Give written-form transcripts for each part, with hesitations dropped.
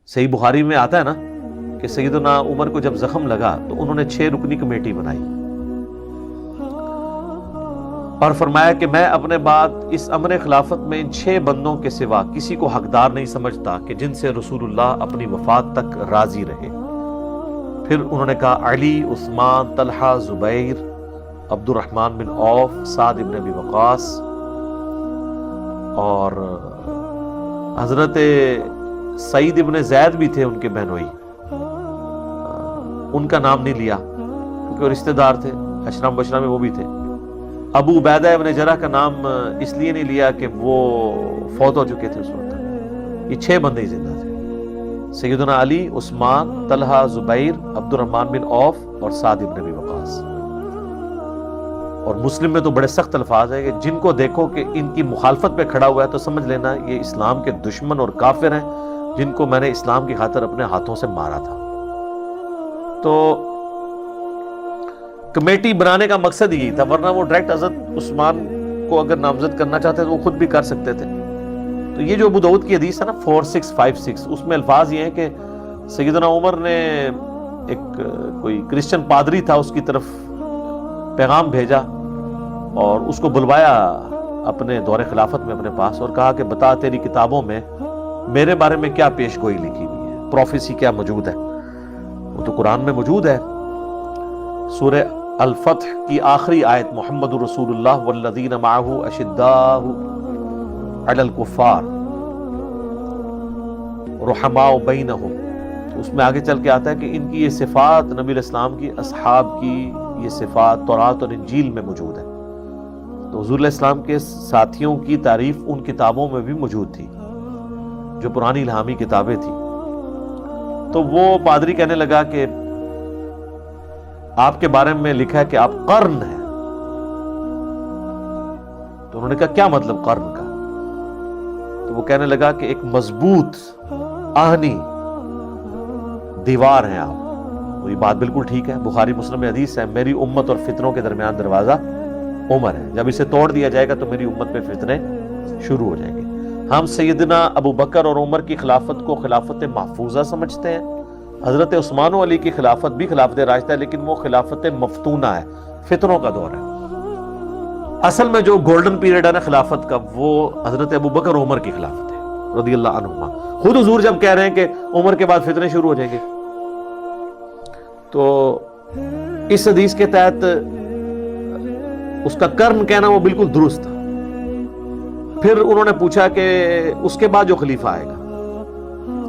صحیح بخاری میں آتا ہے نا کہ سیدنا عمر کو جب زخم لگا تو انہوں نے 6 رکنی کمیٹی بنائی اور فرمایا کہ میں اپنے بعد اس امر خلافت میں ان 6 بندوں کے سوا کسی کو حقدار نہیں سمجھتا کہ جن سے رسول اللہ اپنی وفات تک راضی رہے۔ پھر انہوں نے کہا علی، عثمان، طلحہ، زبیر، عبد الرحمن بن عوف، سعد بن ابی وقاص، اور حضرت سعید ابن زید بھی تھے ان کے بہنوئی، ان کا نام نہیں لیا کیونکہ وہ رشتہ دار تھے، اشرا مبشرہ میں وہ بھی تھے۔ ابو عبیدہ ابن جرح کا نام اس لیے نہیں لیا کہ وہ فوت ہو چکے تھے اس وقت، یہ 6 بندے ہی زندہ تھے، سیدنا علی، عثمان، طلحہ، زبیر، عبد الرحمن بن عوف اور سعد بن ابی وقاص۔ اور مسلم میں تو بڑے سخت الفاظ ہیں کہ جن کو دیکھو کہ ان کی مخالفت پہ کھڑا ہوا ہے تو سمجھ لینا یہ اسلام کے دشمن اور کافر ہیں جن کو میں نے اسلام کی خاطر اپنے ہاتھوں سے مارا تھا۔ تو کمیٹی بنانے کا مقصد یہی تھا، ورنہ وہ ڈائریکٹ حضرت عثمان کو اگر نامزد کرنا چاہتے تو وہ خود بھی کر سکتے تھے۔ تو یہ جو ابو داؤد کی حدیث ہے نا 4656، اس میں الفاظ یہ ہیں کہ سیدنا عمر نے ایک کوئی کرسچن پادری تھا اس کی طرف پیغام بھیجا اور اس کو بلوایا اپنے دور خلافت میں اپنے پاس اور کہا کہ بتا تیری کتابوں میں میرے بارے میں کیا پیش گوئی لکھی ہوئی ہے، پروفیسی کیا موجود ہے؟ وہ تو قرآن میں موجود ہے، سورہ الفتح کی آخری آیت محمد رسول اللہ والذین معہ اشداء علی الکفار رحماء بینہم، اس میں آگے چل کے آتا ہے کہ ان کی یہ صفات، نبی علیہ السلام کی اصحاب کی یہ صفات تورات اور انجیل میں موجود ہے۔ تو حضور علیہ السلام کے ساتھیوں کی تعریف ان کتابوں میں بھی موجود تھی جو پرانی الہامی کتابیں تھیں۔ تو وہ پادری کہنے لگا کہ آپ کے بارے میں لکھا ہے کہ آپ قرن ہیں۔ تو انہوں نے کہا کیا مطلب قرن کا؟ تو وہ کہنے لگا کہ ایک مضبوط آہنی دیوار ہیں آپ۔ اور یہ بات بالکل ٹھیک ہے، بخاری مسلم میں حدیث ہے میری امت اور فتنوں کے درمیان دروازہ عمر ہے، جب اسے توڑ دیا جائے گا تو میری امت میں فتنے شروع ہو جائیں گے۔ ہم سیدنا ابو بکر اور عمر کی خلافت کو خلافت محفوظہ سمجھتے ہیں، حضرت عثمان و علی کی خلافت بھی خلافت راشدہ ہے لیکن وہ خلافت مفتونہ ہے، فتنوں کا دور ہے۔ اصل میں جو گولڈن پیریڈ ہے نا خلافت کا وہ حضرت ابو بکر اور عمر کی خلافت ہے رضی اللہ عنہما۔ خود حضور جب کہہ رہے ہیں کہ عمر کے بعد فتنے شروع ہو جائیں گے، تو اس حدیث کے تحت اس کا کرن کہنا وہ بالکل درست تھا۔ پھر انہوں نے پوچھا کہ اس کے بعد جو خلیفہ آئے گا،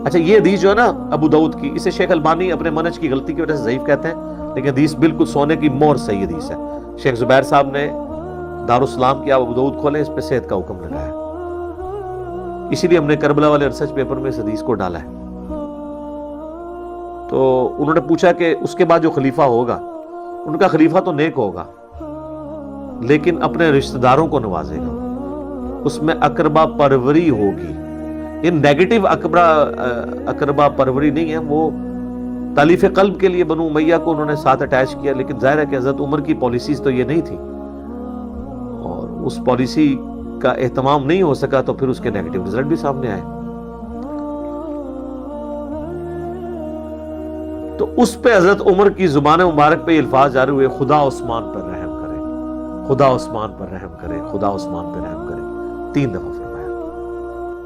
اچھا یہ حدیث جو ہے نا ابو داؤد کی، اسے شیخ البانی اپنے منہج کی غلطی کی وجہ سے ضعیف کہتے ہیں، لیکن حدیث بالکل سونے کی مہر صحیح حدیث ہے۔ شیخ زبیر صاحب نے دارالسلام کی آپ ابو داؤد کھولیں، اس پہ صحت کا حکم لگایا، اسی لیے ہم نے کربلا والے ریسرچ پیپر میں اس حدیث کو ڈالا ہے۔ تو انہوں نے پوچھا کہ اس کے بعد جو خلیفہ ہوگا، ان کا خلیفہ تو نیک ہوگا لیکن اپنے رشتہ داروں کو نوازے گا، اس میں اقربا پروری ہوگی۔ ان نیگیٹو اقربا پروری نہیں ہے، وہ تالیف قلب کے لیے بنو امیہ کو انہوں نے ساتھ اٹیچ کیا، لیکن ظاہر ہے کہ حضرت عمر کی پالیسیز تو یہ نہیں تھی اور اس پالیسی کا اہتمام نہیں ہو سکا تو پھر اس کے نیگیٹو رزلٹ بھی سامنے آئے۔ تو اس پہ حضرت عمر کی زبان مبارک پہ یہ الفاظ جاری ہوئے، خدا عثمان پر رحم کرے، خدا عثمان پر رحم کرے، خدا عثمان پر رحم کرے، 3 دفعہ فرمایا۔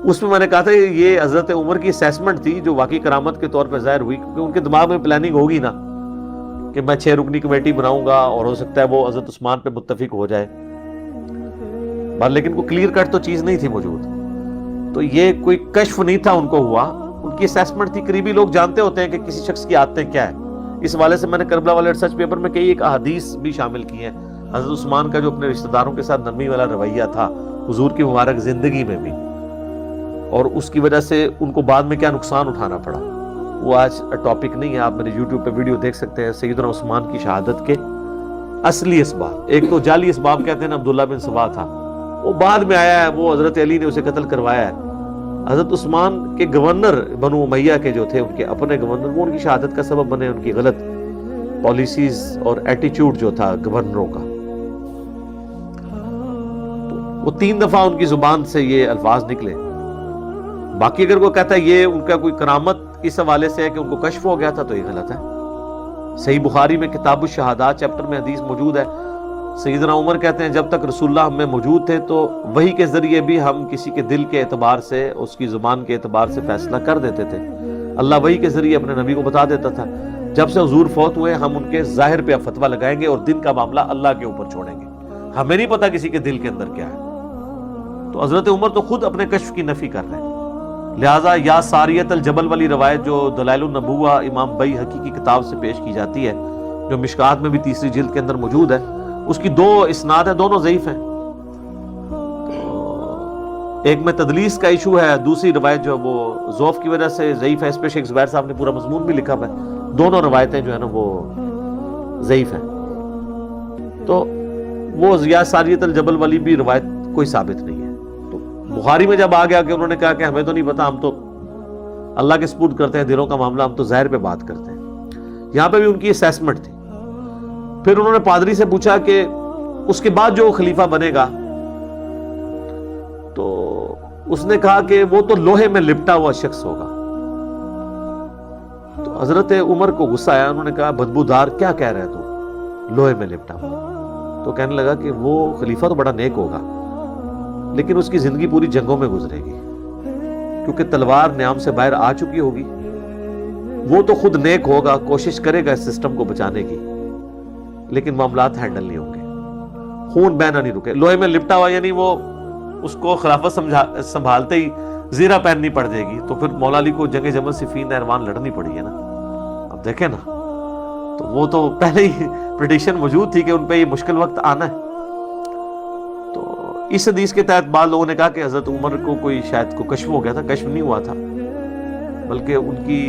اس میں میں نے کہا تھا یہ حضرت عمر کی اسیسمنٹ تھی جو واقعی کرامت کے طور پہ ظاہر ہوئی، کیونکہ ان کے دماغ میں پلاننگ ہوگی نا کہ میں 6 رکنی کمیٹی بناؤں گا اور ہو سکتا ہے وہ حضرت عثمان پہ متفق ہو جائے، لیکن کوئی کلیئر کٹ تو چیز نہیں تھی موجود۔ تو یہ کوئی کشف نہیں تھا ان کو ہوا، ان کی اسیسمنٹ تھی۔ قریبی لوگ جانتے ہوتے ہیں کہ کسی شخص کی عادتیں کیا ہے، اس حوالے سے میں نے کربلا والے ریسرچ پیپر میں کئی ایک احادیث بھی شامل کی ہیں حضرت عثمان کا جو اپنے رشتہ داروں کے ساتھ نرمی والا رویہ تھا حضور کی مبارک زندگی میں بھی، اور اس کی وجہ سے ان کو بعد میں کیا نقصان اٹھانا پڑا، وہ آج ٹاپک نہیں ہے۔ آپ میرے یوٹیوب پہ ویڈیو دیکھ سکتے ہیں سیدنا عثمان کی شہادت کے اصلی اسباب۔ ایک تو جعلی اسباب کہتے ہیں، عبداللہ بن سبا تھا، وہ بعد میں آیا ہے، وہ حضرت علی نے اسے قتل کروایا ہے۔ حضرت عثمان کے گورنر بنو امیہ کے جو تھے، ان کے اپنے گورنر، وہ ان کی شہادت کا سبب بنے، ان کی غلط پالیسیز اور ایٹیچیوڈ جو تھا گورنروں کا۔ تو وہ 3 دفعہ ان کی زبان سے یہ الفاظ نکلے۔ باقی اگر کوئی کہتا ہے یہ ان کا کوئی کرامت اس حوالے سے ہے کہ ان کو کشف ہو گیا تھا تو یہ غلط ہے۔ صحیح بخاری میں کتاب الشہادات چیپٹر میں حدیث موجود ہے، سیدنا عمر کہتے ہیں جب تک رسول اللہ ہم میں موجود تھے تو وحی کے ذریعے بھی ہم کسی کے دل کے اعتبار سے، اس کی زبان کے اعتبار سے فیصلہ کر دیتے تھے۔ اللہ وحی کے ذریعے اپنے نبی کو بتا دیتا تھا۔ جب سے حضور فوت ہوئے ہم ان کے ظاہر پہ فتویٰ لگائیں گے اور دل کا معاملہ اللہ کے اوپر چھوڑیں گے، ہمیں نہیں پتا کسی کے دل کے اندر کیا ہے۔ تو حضرت عمر تو خود اپنے کشف کی نفی کر رہے ہیں۔ لہٰذا یا ساریت الجبل والی روایت جو دلائل النبوہ امام بیہقی کی کتاب سے پیش کی جاتی ہے، جو مشکات میں بھی تیسری جلد کے اندر موجود ہے، اس کی 2 اسناد ہیں، دونوں ضعیف ہیں۔ تو ایک میں تدلیس کا ایشو ہے، دوسری روایت جو ہے وہ ضعف کی وجہ سے ضعیف ہے۔ اس پہ شیخ زبیر صاحب نے پورا مضمون بھی لکھا ہے، دونوں روایتیں جو ہے نا وہ ضعیف ہیں۔ تو وہ یا ساریت الجبل والی بھی روایت کوئی ثابت نہیں ہے۔ تو بخاری میں جب آ گیا کہ انہوں نے کہا کہ ہمیں تو نہیں پتا، ہم تو اللہ کے سپرد کرتے ہیں دلوں کا معاملہ، ہم تو ظاہر پہ بات کرتے ہیں، یہاں پہ بھی ان کی اسیسمنٹ تھی۔ پھر انہوں نے پادری سے پوچھا کہ اس کے بعد جو خلیفہ بنے گا، تو اس نے کہا کہ وہ تو لوہے میں لپٹا ہوا شخص ہوگا۔ تو حضرت عمر کو غصہ آیا، انہوں نے کہا بدبودار کیا کہہ رہے تو لوہے میں لپٹا ہوا؟ تو کہنے لگا کہ وہ خلیفہ تو بڑا نیک ہوگا لیکن اس کی زندگی پوری جنگوں میں گزرے گی، کیونکہ تلوار نیام سے باہر آ چکی ہوگی۔ وہ تو خود نیک ہوگا، کوشش کرے گا اس سسٹم کو بچانے کی، لیکن معاملات ہینڈل نہیں ہوں گے، خون بہنا نہیں رکے۔ لوہے میں لپٹا ہوا یعنی وہ اس کو خلافت سنبھالتے ہی زیرہ پہننی پڑ جائے گی، تو پھر مولا علی کو جنگ جمل صفین نہروان لڑنی پڑی ہے نا۔ اب دیکھیں نا، تو وہ تو پہلے ہی پریڈکشن موجود تھی کہ ان پہ یہ مشکل وقت آنا ہے۔ تو اس حدیث کے تحت بعض لوگوں نے کہا کہ حضرت عمر کو کوئی شاید کو کشف ہو گیا تھا، کشف نہیں ہوا تھا، بلکہ ان کی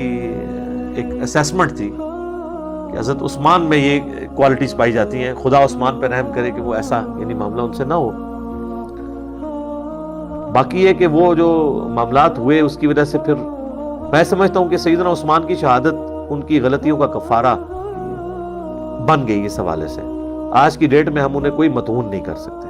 ایک اسیسمنٹ تھی کہ حضرت عثمان میں یہ کوالٹیز پائی جاتی ہیں، خدا عثمان پہ رحم کرے کہ وہ ایسا یعنی معاملہ ان سے نہ ہو۔ باقی یہ کہ وہ جو معاملات ہوئے اس کی وجہ سے پھر میں سمجھتا ہوں کہ سیدنا عثمان کی شہادت ان کی غلطیوں کا کفارہ بن گئی اس حوالے سے۔ آج کی ڈیٹ میں ہم انہیں کوئی مطعون نہیں کر سکتے۔